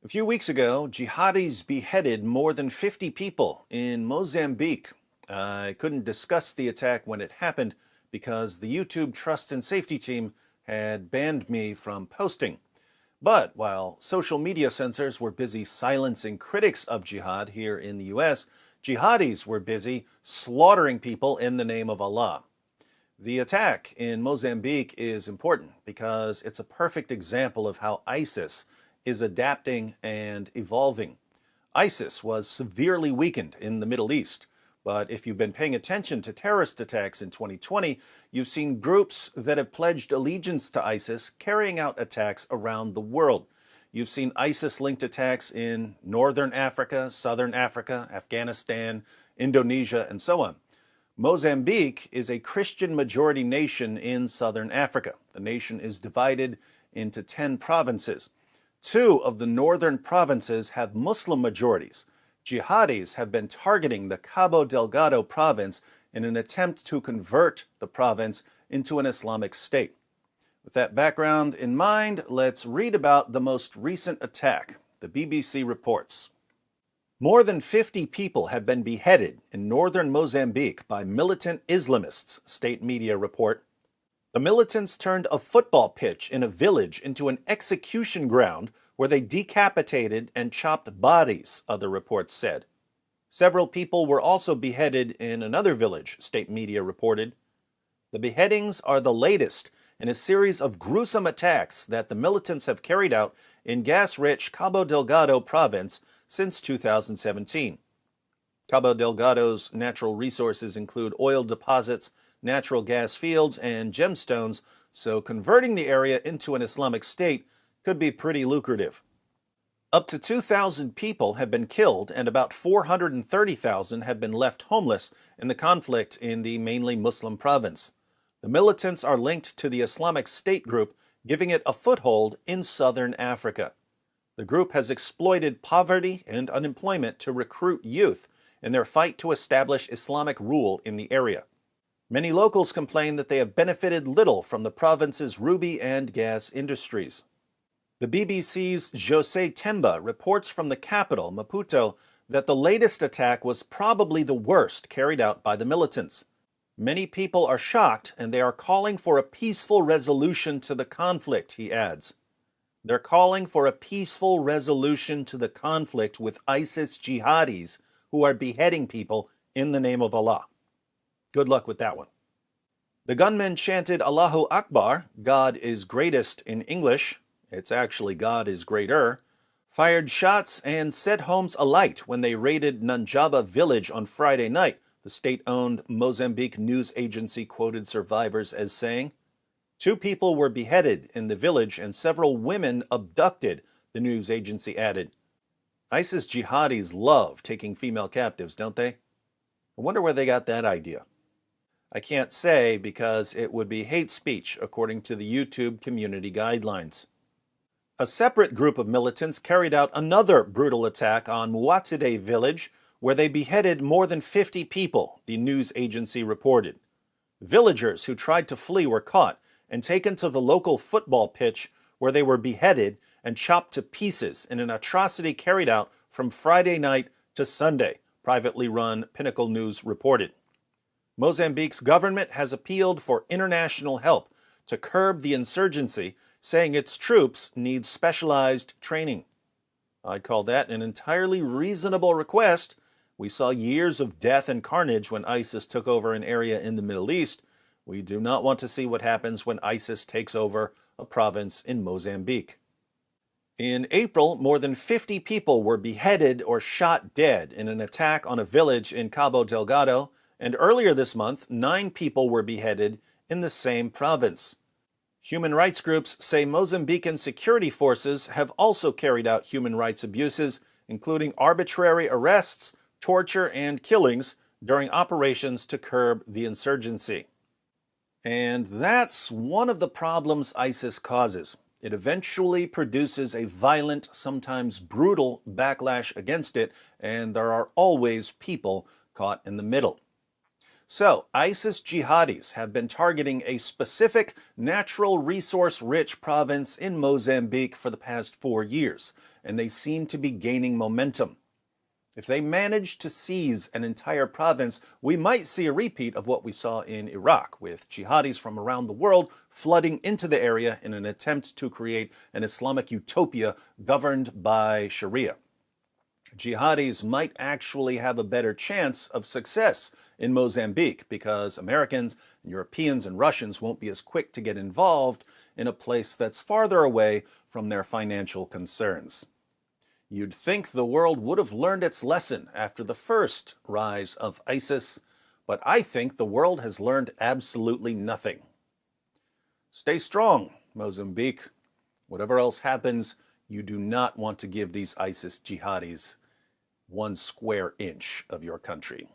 A few weeks ago, jihadis beheaded more than 50 people in Mozambique. I couldn't discuss the attack when it happened because the YouTube Trust and Safety team had banned me from posting. But while social media censors were busy silencing critics of jihad here in the US, jihadis were busy slaughtering people in the name of Allah. The attack in Mozambique is important because it's a perfect example of how ISIS is adapting and evolving. ISIS was severely weakened in the Middle East, but if you've been paying attention to terrorist attacks in 2020, you've seen groups that have pledged allegiance to ISIS carrying out attacks around the world. You've seen ISIS-linked attacks in Northern Africa, Southern Africa, Afghanistan, Indonesia, and so on. Mozambique is a Christian-majority nation in Southern Africa. The nation is divided into 10 provinces. 2 of the northern provinces have Muslim majorities. Jihadis have been targeting the Cabo Delgado province in an attempt to convert the province into an Islamic state. With that background in mind, let's read about the most recent attack. The BBC reports. More than 50 people have been beheaded in northern Mozambique by militant Islamists, state media report. The militants turned a football pitch in a village into an execution ground where they decapitated and chopped bodies, other reports said. Several people were also beheaded in another village, state media reported. The beheadings are the latest in a series of gruesome attacks that the militants have carried out in gas-rich Cabo Delgado province since 2017. Cabo Delgado's natural resources include oil deposits, natural gas fields, and gemstones, so converting the area into an Islamic state could be pretty lucrative. Up to 2,000 people have been killed and about 430,000 have been left homeless in the conflict in the mainly Muslim province. The militants are linked to the Islamic State group, giving it a foothold in southern Africa. The group has exploited poverty and unemployment to recruit youth in their fight to establish Islamic rule in the area. Many locals complain that they have benefited little from the province's ruby and gas industries. The BBC's José Temba reports from the capital, Maputo, that the latest attack was probably the worst carried out by the militants. Many people are shocked and they are calling for a peaceful resolution to the conflict, he adds. They're calling for a peaceful resolution to the conflict with ISIS jihadis who are beheading people in the name of Allah. Good luck with that one. The gunmen chanted Allahu Akbar, God is greatest in English, it's actually God is greater, fired shots and set homes alight when they raided Nanjaba village on Friday night, the state-owned Mozambique news agency quoted survivors as saying. 2 people were beheaded in the village and several women abducted, the news agency added. ISIS jihadis love taking female captives, don't they? I wonder where they got that idea. I can't say because it would be hate speech according to the YouTube community guidelines. A separate group of militants carried out another brutal attack on Muatide village where they beheaded more than 50 people, the news agency reported. Villagers who tried to flee were caught and taken to the local football pitch where they were beheaded and chopped to pieces in an atrocity carried out from Friday night to Sunday, privately run Pinnacle News reported. Mozambique's government has appealed for international help to curb the insurgency, saying its troops need specialized training. I'd call that an entirely reasonable request. We saw years of death and carnage when ISIS took over an area in the Middle East. We do not want to see what happens when ISIS takes over a province in Mozambique. In April, more than 50 people were beheaded or shot dead in an attack on a village in Cabo Delgado, and earlier this month, 9 people were beheaded in the same province. Human rights groups say Mozambican security forces have also carried out human rights abuses, including arbitrary arrests, torture, and killings during operations to curb the insurgency. And that's one of the problems ISIS causes. It eventually produces a violent, sometimes brutal backlash against it, and there are always people caught in the middle. So, ISIS jihadis have been targeting a specific natural resource-rich province in Mozambique for the past 4 years. and they seem to be gaining momentum. If they manage to seize an entire province, we might see a repeat of what we saw in Iraq, with jihadis from around the world flooding into the area in an attempt to create an Islamic utopia governed by Sharia. Jihadis might actually have a better chance of success in Mozambique because Americans, Europeans, and Russians won't be as quick to get involved in a place that's farther away from their financial concerns. You'd think the world would have learned its lesson after the first rise of ISIS, but I think the world has learned absolutely nothing. Stay strong, Mozambique. Whatever else happens, you do not want to give these ISIS jihadis 1 square inch of your country.